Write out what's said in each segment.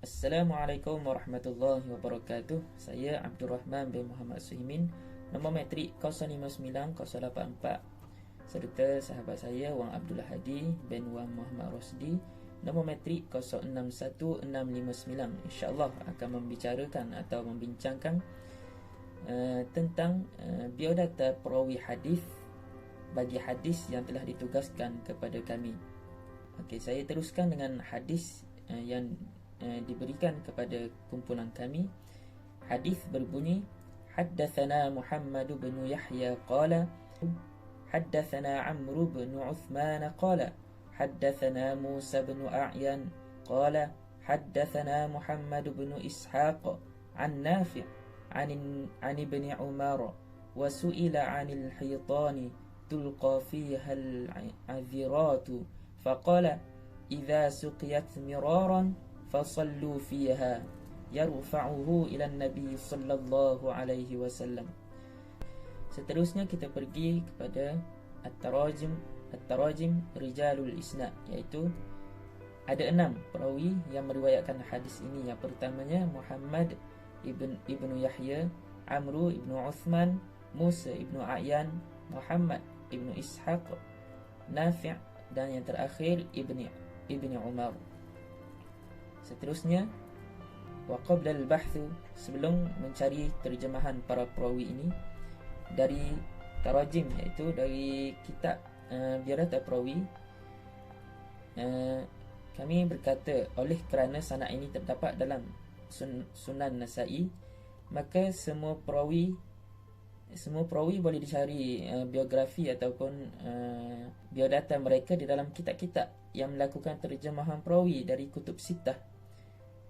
Assalamualaikum warahmatullahi wabarakatuh. Saya Abdul Rahman bin Muhammad Suhimin, nombor matrik 059084, serta sahabat saya Wang Abdullah Hadi bin Wang Muhammad Rosdi, nombor matrik 061659. InsyaAllah akan membicarakan atau membincangkan tentang biodata perawi hadis bagi hadis yang telah ditugaskan kepada kami. Okey, saya teruskan dengan hadis yang diberikan kepada kumpulan kami. Hadis berbunyi, haddatsana Muhammad bin Yahya qala haddatsana Amr bin Uthman qala haddatsana Musa bin A'yan qala haddatsana Muhammad bin Ishaq an Nafi' an ibn Umar wa su'ila 'anil hitani tulqa fiha al-'adhiratu faqala idza suqiyat miraran fasallu fiha yarfa'uhu ila Nabi sallallahu alaihi wasallam. Seterusnya kita pergi kepada at-tarajim rijalul isnad, iaitu ada 6 perawi yang meriwayatkan hadis ini. Yang pertamanya Muhammad ibnu Yahya, Amr ibnu Uthman, Musa ibnu A'yan, Muhammad ibnu Ishaq, Nafi', dan yang terakhir ibni Umar. Seterusnya, wa qabla al-bahth, sebelum mencari terjemahan para perawi ini dari tarajim, iaitu dari kitab biodata perawi, kami berkata, oleh kerana sanad ini terdapat dalam Sunan Nasa'i, maka semua perawi boleh dicari biografi ataupun biodata mereka di dalam kitab-kitab yang melakukan terjemahan perawi dari kutub sittah.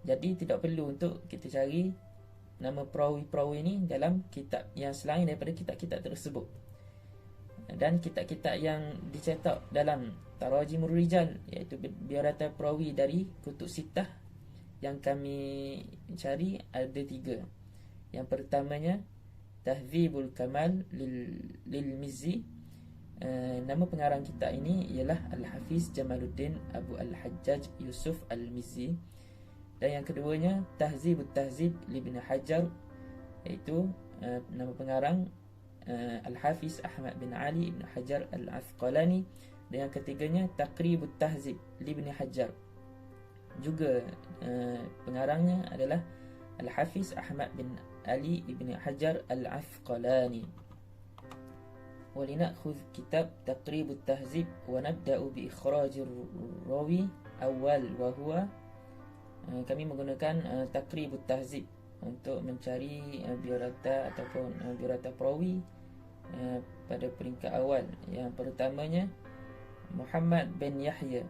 Jadi tidak perlu untuk kita cari nama perawi-perawi ini dalam kitab yang selain daripada kitab-kitab tersebut. Dan kitab-kitab yang dicetak dalam Tarajimur Rijal, iaitu biodata perawi dari kutub sittah, yang kami cari ada 3. Yang pertamanya Tahdzibul Kamal lil Mizzi. Nama pengarang kitab ini ialah Al-Hafiz Jamaluddin Abu Al-Hajjaj Yusuf Al-Mizzi. Dan yang keduanya Tahzibut Tahzib Ibn Hajar, iaitu nama pengarang Al-Hafiz Ahmad bin Ali Ibn Hajar Al-Asqalani. Dan yang ketiganya Taqribut Tahzib Ibn Hajar, juga pengarangnya adalah Al-Hafiz Ahmad bin Ali Ibn Hajar Al-Asqalani. ولنأخذ كتاب تقريب التهذيب ونبدأ بإخراج الراوي أول وهو kami menggunakan Taqribut Tahzib untuk mencari biodata ataupun biodata perawi pada peringkat awal. Yang pertamanya Muhammad bin Yahya.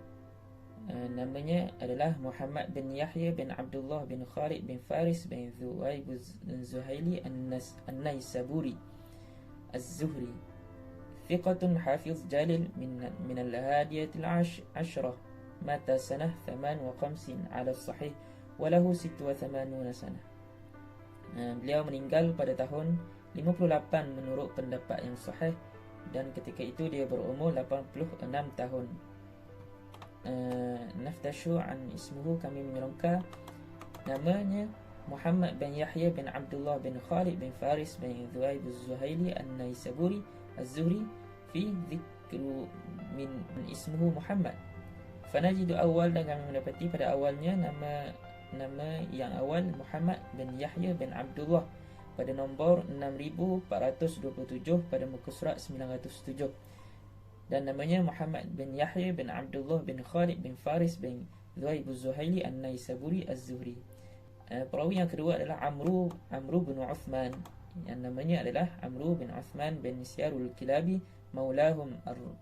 Namanya adalah Muhammad bin Yahya bin Abdullah bin Khalid bin Faris bin Zuhaib Zuhaili An-Naisaburi Az-Zuhri, thiqatun hafiz jalil min al-hadiyati al-ashrah, mata sanah 58 ala sahih walahu 86 sanah. Beliau meninggal pada tahun 58 menurut pendapat yang sahih, dan ketika itu dia berumur 86 tahun. Naftashu an ismuhu, kami menyerongka namanya Muhammad bin Yahya bin Abdullah bin Khalid bin Faris bin Zuhaib Az-Zuhaili An-Naisaburi Az-Zuhri fi dhikru min ismuhu Muhammad. Fanajidu awal, dan kami mendapati pada awalnya nama yang awal Muhammad bin Yahya bin Abdullah pada nombor 6427 pada muka surat 907, dan namanya Muhammad bin Yahya bin Abdullah bin Khalid bin Faris bin Zuhaib Az-Zuhaili An-Naisaburi Az-Zuhri. Perawi yang kedua adalah Amr bin Uthman, yang namanya adalah Amr bin Uthman bin Syarul Kilabi maulahum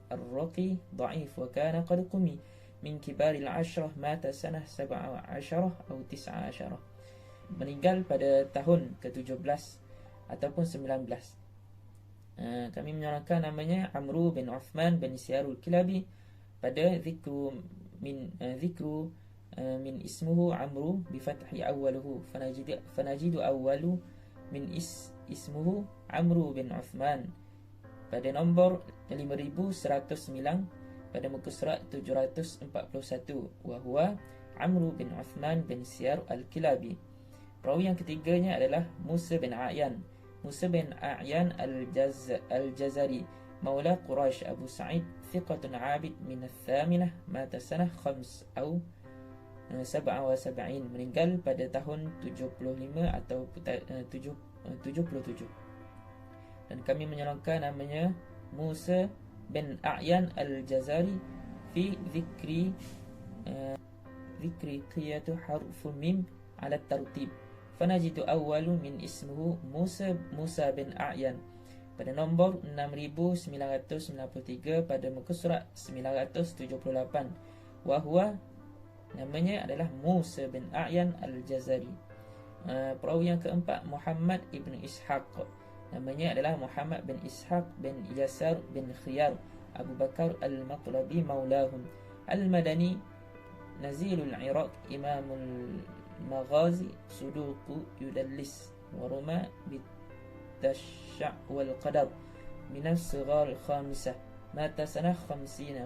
ar-Raqi da'if wa kana qad qumi min kibaril ashrah, mata sanah 17 atau 19, meninggal pada tahun ke-17 ataupun 19. Kami menyorongkan namanya Amr bin Uthman bin Syarul Kilabi pada zikru min ismuhu Amr bi fathi awwaluhu, fanajidu awwalu min ismuhu Amr bin Uthman pada nombor 5109 pada muka surat 741, wa huwa Amru bin Uthman bin Siyar al-Kilabi. Perawi yang ketiganya adalah Musa bin A'yan. Musa bin A'yan al-Jazari, Maula Quraisy Abu Sa'id, thiqatun 'abid min al-thaminah, mata sanah 5 atau 77, meninggal pada tahun 75 atau 77. Dan kami menyalahkan namanya Musa bin A'yan al-Jazari fi dhikri qiyatu harfu mim ala tartib. Fanajidu awwalu min ismuhu Musa bin A'yan pada nombor 6993 pada muka surat 978. Wahwa, namanya adalah Musa bin A'yan al-Jazari. Perawi yang keempat Muhammad ibn Ishaq, namanya adalah Muhammad bin Ishaq bin Yasar bin Khiyar Abu Bakar al-Matlabi maulahum, al-Madani, Nazilul Iraq, Imamul Maghazi, Suduqu Yudallis, Waruma Bitashya' wal Qadar, Minas Sigar al-Khamisah, Mata sanah 50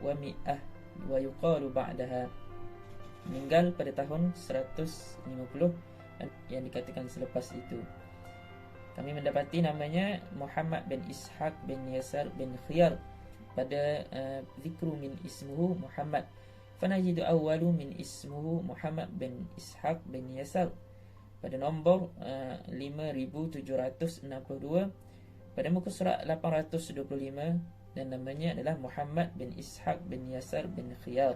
wa mi'ah, wa yuqalu ba'daha, meninggal pada tahun 150 yang dikatakan selepas itu. Kami mendapati namanya Muhammad bin Ishaq bin Yasar bin Khiyar pada zikru min ismuhu Muhammad. Fanajidu awwalu min ismuhu Muhammad bin Ishaq bin Yasar pada nombor 5762 pada muka surat 825, dan namanya adalah Muhammad bin Ishaq bin Yasar bin Khiyar.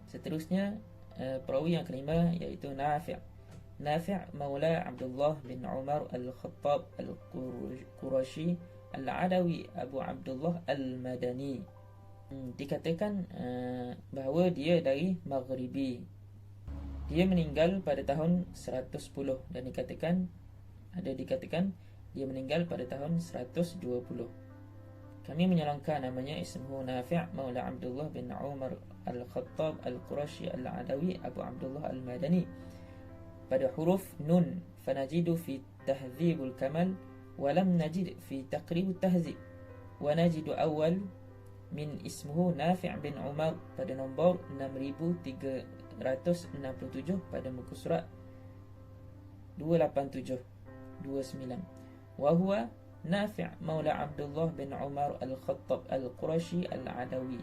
Seterusnya perawi yang kelima iaitu Nafi'. Nafi' Maula Abdullah bin Umar al-Khattab al-Qurashi al-Adawi Abu Abdullah al-Madani. Dikatakan bahawa dia dari Maghribi. Dia meninggal pada tahun 110 dan dikatakan dia meninggal pada tahun 120. Kami menyalahkan namanya ismuhu Nafi' Maula Abdullah bin Umar al-Khattab al-Qurashi al-Adawi Abu Abdullah al-Madani pada huruf nun. Fanajidu fi tahdzibul kamal wa lam najid fi taqribut tahdzib, wa najidu awal min ismuhu Nafi' bin Umar pada nombor 6367 pada muka surat 28729. Wa huwa Nafi' Maula Abdullah bin Umar al-Khattab al-Qurashi al-Adawi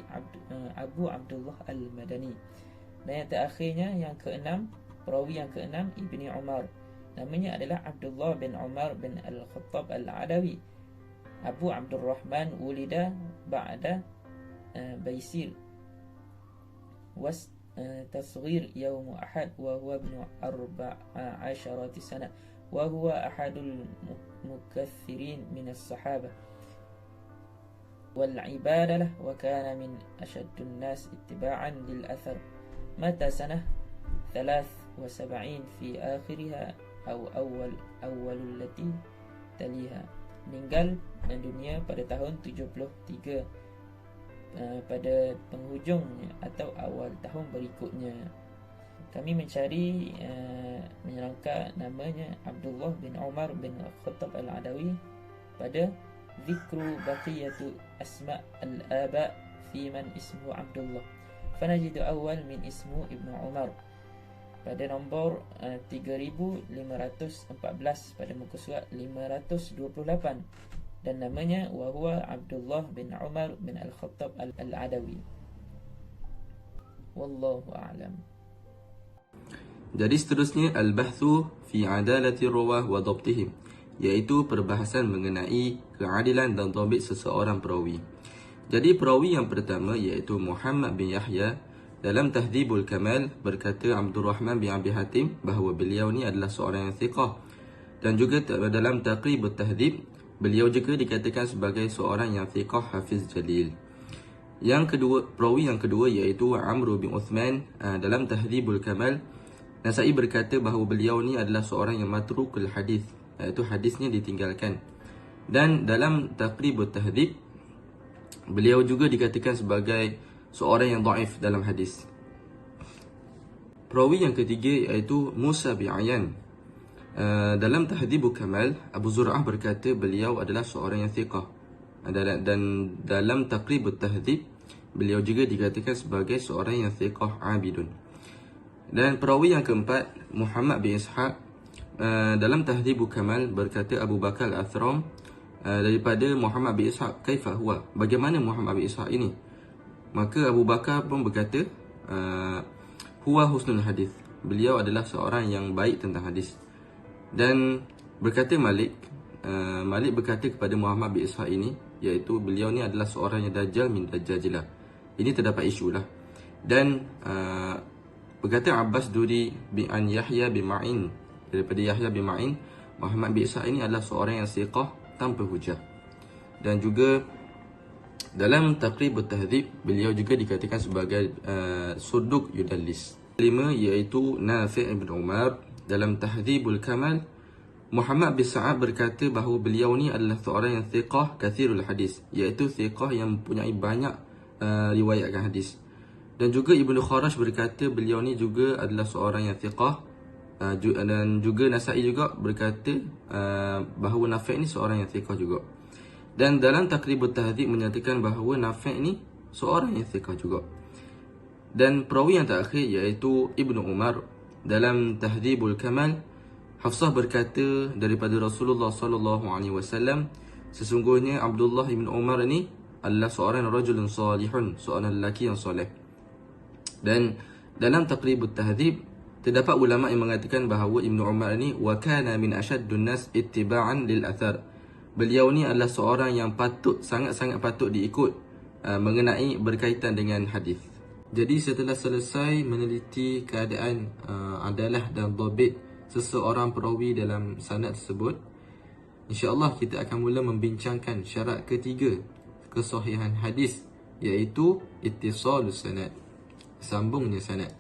Abu Abdullah al-Madani. Dan yang terakhirnya yang keenam, perawi yang keenam Ibni Umar, namanya adalah Abdullah bin Umar bin al-Khattab al-Adawi Abu Abdurrahman, wulida ba'da Baisir was tasghir yawm ahad wa huwa ibn 14 sana wa huwa ahadul mukaththirin min as-sahabah wal ibadah wa kana min ashaddun nas ittiba'an lil athar. Mata sanah 73 fi akhiriha atau awwalul lati taliha, meninggal dunia pada tahun 73 pada penghujungnya atau awal tahun berikutnya. Kami mencari menyangka namanya Abdullah bin Umar bin Khattab al-Adawi pada zikru baqiyatu asma al-aba fi man ismu Abdullah. Fanajidu awal min ismu Ibnu Umar pada nombor 3514 pada muka surat 528, dan namanya wahwa Abdullah bin Umar bin al-Khattab al-Adawi. Wallahu a'lam. Jadi seterusnya al-bahthu fi adalati rawah wa dhabtihim, iaitu perbahasan mengenai keadilan dan dhabit seseorang perawi. Jadi perawi yang pertama iaitu Muhammad bin Yahya. Dalam Tahdzibul Kamal berkata Abdul Rahman bin Abi Hatim bahawa beliau ni adalah seorang yang thiqah, dan juga dalam Taqribut Tahdzib beliau juga dikatakan sebagai seorang yang thiqah hafiz jalil. Yang kedua, perawi yang kedua iaitu Amru bin Uthman. Dalam Tahdzibul Kamal Nasa'i berkata bahawa beliau ni adalah seorang yang matrukul hadis, iaitu hadisnya ditinggalkan. Dan dalam Taqribut Tahdzib beliau juga dikatakan sebagai seorang yang dhaif dalam hadis. Perawi yang ketiga iaitu Musa bin A'yan. Dalam Tahdzibul Kamal Abu Zur'ah berkata beliau adalah seorang yang thiqah. Dan dalam Taqribut Tahdzib Beliau juga dikatakan sebagai seorang yang thiqah abidun. Dan perawi yang keempat, Muhammad bin Ishaq, dalam Tahdhibul Kamal berkata Abu Bakar Al-Athram daripada Muhammad bin Ishaq, kaifa huwa, bagaimana Muhammad bin Ishaq ini? Maka Abu Bakar pun berkata, huwa husnul hadis, beliau adalah seorang yang baik tentang hadis. Dan berkata Malik berkata kepada Muhammad bin Ishaq ini, iaitu beliau ni adalah seorang yang dajjal min dajjajilah. Ini terdapat isu lah. Dan berkata Abbas Duri bin an Yahya bin Ma'in, daripada Yahya bin Ma'in, Muhammad bin Ishaq ini adalah seorang yang siqah tanpa hujah. Dan juga dalam Taqribut Tahdhib, beliau juga dikatakan sebagai suduq yudallis. Kelima iaitu Nafi' bin Umar, dalam Tahdhibul Kamal, Muhammad bin Sa'ad berkata bahawa beliau ni adalah seorang yang thiqah kathirul hadis, iaitu thiqah yang mempunyai banyak riwayatkan hadis. Dan juga Ibnu Kharash berkata beliau ni juga adalah seorang yang thiqah, dan juga Nasa'i juga berkata bahawa Nafi' ni seorang yang thiqah juga. Dan dalam Taqribut Tahdhib menyatakan bahawa Nafi' ni seorang yang thiqah juga. Dan perawi yang terakhir iaitu Ibnu Umar, dalam Tahdhibul Kamal, Hafsah berkata daripada Rasulullah SAW, sesungguhnya Abdullah bin Umar ini adalah seorang rajulun salihun, seorang lelaki yang soleh. Dan dalam Taqribut Tahdhib terdapat ulama yang mengatakan bahawa Ibnu Umar ini wa kana min ashaddun nas ittiba'an lil athar. Beliau ni adalah seorang yang sangat-sangat patut diikut mengenai berkaitan dengan hadis. Jadi setelah selesai meneliti keadaan adalah dan dhabit seseorang perawi dalam sanad tersebut, insya-Allah kita akan mula membincangkan syarat ketiga kesahihan hadis, iaitu ittisalus sanad, sambungnya sanad.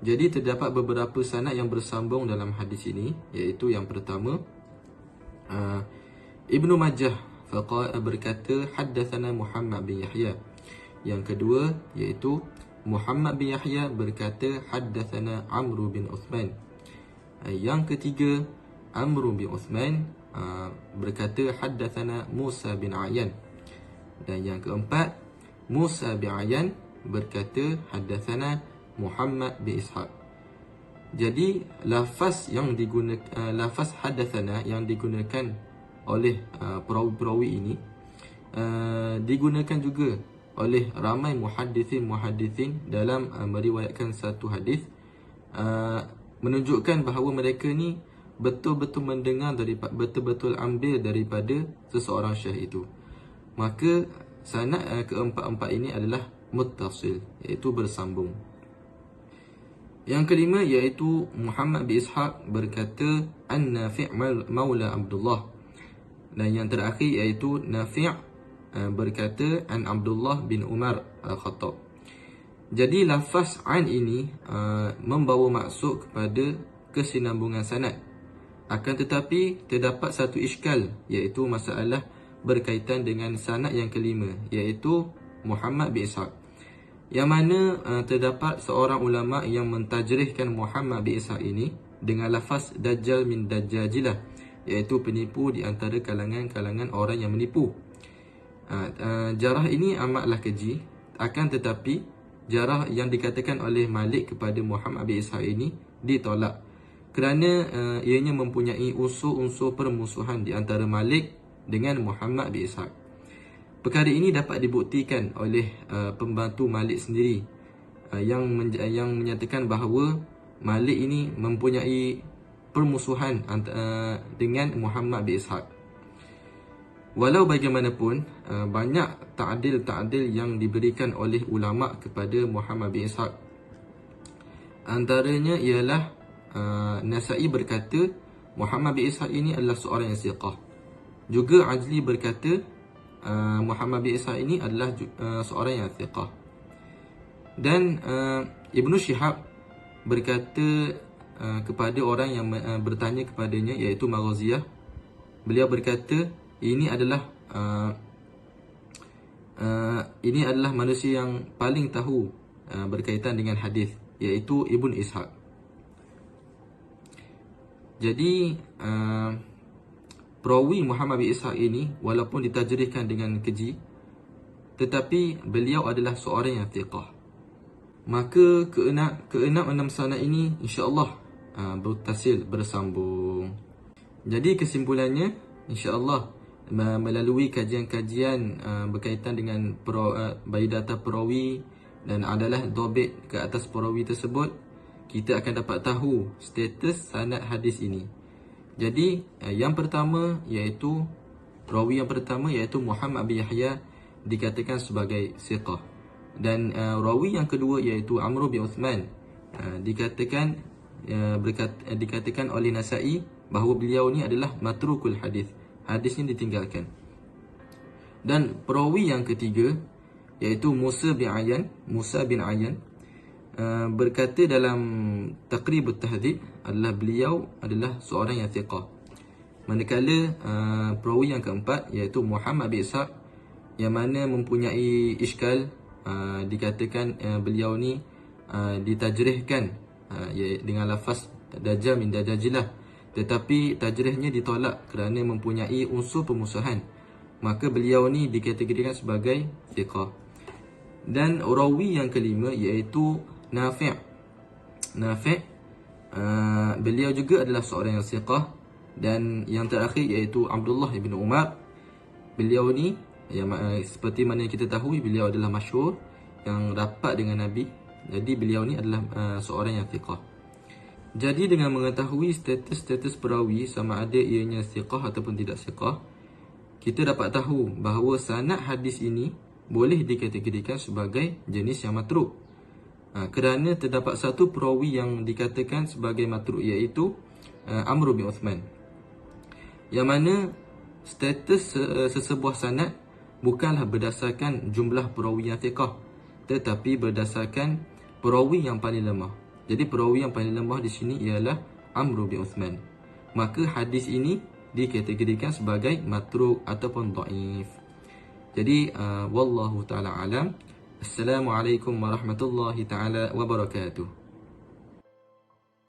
Jadi terdapat beberapa sanad yang bersambung dalam hadis ini, iaitu yang pertama Ibnu Majah berkata haddatsana Muhammad bin Yahya. Yang kedua iaitu Muhammad bin Yahya berkata haddatsana Amr bin Uthman. Yang ketiga, Amr bin Uthman berkata haddatsana Musa bin Ayan. Dan yang keempat, Musa bin Ayan berkata haddatsana Muhammad bin Ishaq. Jadi lafaz yang digunakan, lafaz haddatsana yang digunakan oleh perawi-perawi ini digunakan juga oleh ramai muhaddithin dalam meriwayatkan satu hadis, menunjukkan bahawa mereka ni betul-betul mendengar daripada, betul-betul ambil daripada seseorang syekh itu. Maka sanad keempat-empat ini adalah muttasil, iaitu bersambung. Yang kelima iaitu Muhammad bin Ishaq berkata an-Nafi' maula Abdullah. Dan yang terakhir iaitu Nafi' berkata an Abdullah bin Umar al-Khattab. Jadi lafaz an ini membawa maksud kepada kesinambungan sanad. Akan tetapi terdapat satu iskal, iaitu masalah berkaitan dengan sanad yang kelima, iaitu Muhammad bin Ishaq. Yang mana terdapat seorang ulama yang mentajrihkan Muhammad bin Ishaq ini dengan lafaz dajjal min dajjajilah, iaitu penipu di antara kalangan orang yang menipu. Jarah ini amatlah keji. Akan tetapi jarah yang dikatakan oleh Malik kepada Muhammad bin Ishaq ini ditolak, kerana ianya mempunyai unsur-unsur permusuhan di antara Malik dengan Muhammad bin Ishaq. Perkara ini dapat dibuktikan oleh pembantu Malik sendiri, yang menyatakan bahawa Malik ini mempunyai permusuhan dengan Muhammad bin Ishaq. Walau bagaimanapun, banyak ta'dil yang diberikan oleh ulama kepada Muhammad bin Ishaq. Antaranya ialah Nasa'i berkata Muhammad bin Ishaq ini adalah seorang yang siqah. Juga Ajli berkata Muhammad bin Ishaq ini adalah seorang yang siqah. Dan Ibnu Shihab berkata kepada orang yang bertanya kepadanya, iaitu Maghaziyah, beliau berkata ini adalah manusia yang paling tahu berkaitan dengan hadis, iaitu Ibn Ishaq. Jadi perawi Muhammad bin Ishaq ini walaupun ditajrihkan dengan keji, tetapi beliau adalah seorang yang thiqah. Maka keenam sanad ini insya-Allah bertasil bersambung. Jadi kesimpulannya insya-Allah melalui kajian-kajian berkaitan dengan biodata perawi dan adalah dobit ke atas perawi tersebut, kita akan dapat tahu status sanad hadis ini. Jadi yang pertama iaitu perawi yang pertama iaitu Muhammad bin Yahya dikatakan sebagai thiqah, dan rawi yang kedua iaitu Amr bin Uthman dikatakan oleh Nasa'i bahawa beliau ni adalah matrukul hadis. Hadisnya ditinggalkan. Dan perawi yang ketiga iaitu Musa bin Ayyan berkata dalam Taqrib at-Tahdhib adalah beliau adalah seorang yang thiqah. Manakala perawi yang keempat iaitu Muhammad bin Ishaq yang mana mempunyai iskal, dikatakan beliau ni ditajrihkan dengan lafaz dajjal min dajajilah, tetapi tajrihnya ditolak kerana mempunyai unsur pemusuhan, maka beliau ni dikategorikan sebagai thiqah. Dan rawi yang kelima iaitu Nafi'. Beliau juga adalah seorang yang thiqah. Dan yang terakhir iaitu Abdullah ibn Umar. Beliau ni seperti mana kita tahu, beliau adalah masyhur yang rapat dengan Nabi. Jadi beliau ni adalah seorang yang thiqah. Jadi dengan mengetahui status perawi sama ada ianya thiqah ataupun tidak thiqah, kita dapat tahu bahawa sanad hadis ini boleh dikategorikan sebagai jenis yang matruk. Kerana terdapat satu perawi yang dikatakan sebagai matruk iaitu Amr bin Uthman. Yang mana status sesebuah sanad bukanlah berdasarkan jumlah perawi yang thiqah, tetapi berdasarkan perawi yang paling lemah. Jadi perawi yang paling lemah di sini ialah Amr bin Uthman. Maka hadis ini dikategorikan sebagai matruk ataupun dhaif. Jadi wallahu taala alam. Assalamualaikum warahmatullahi taala wabarakatuh.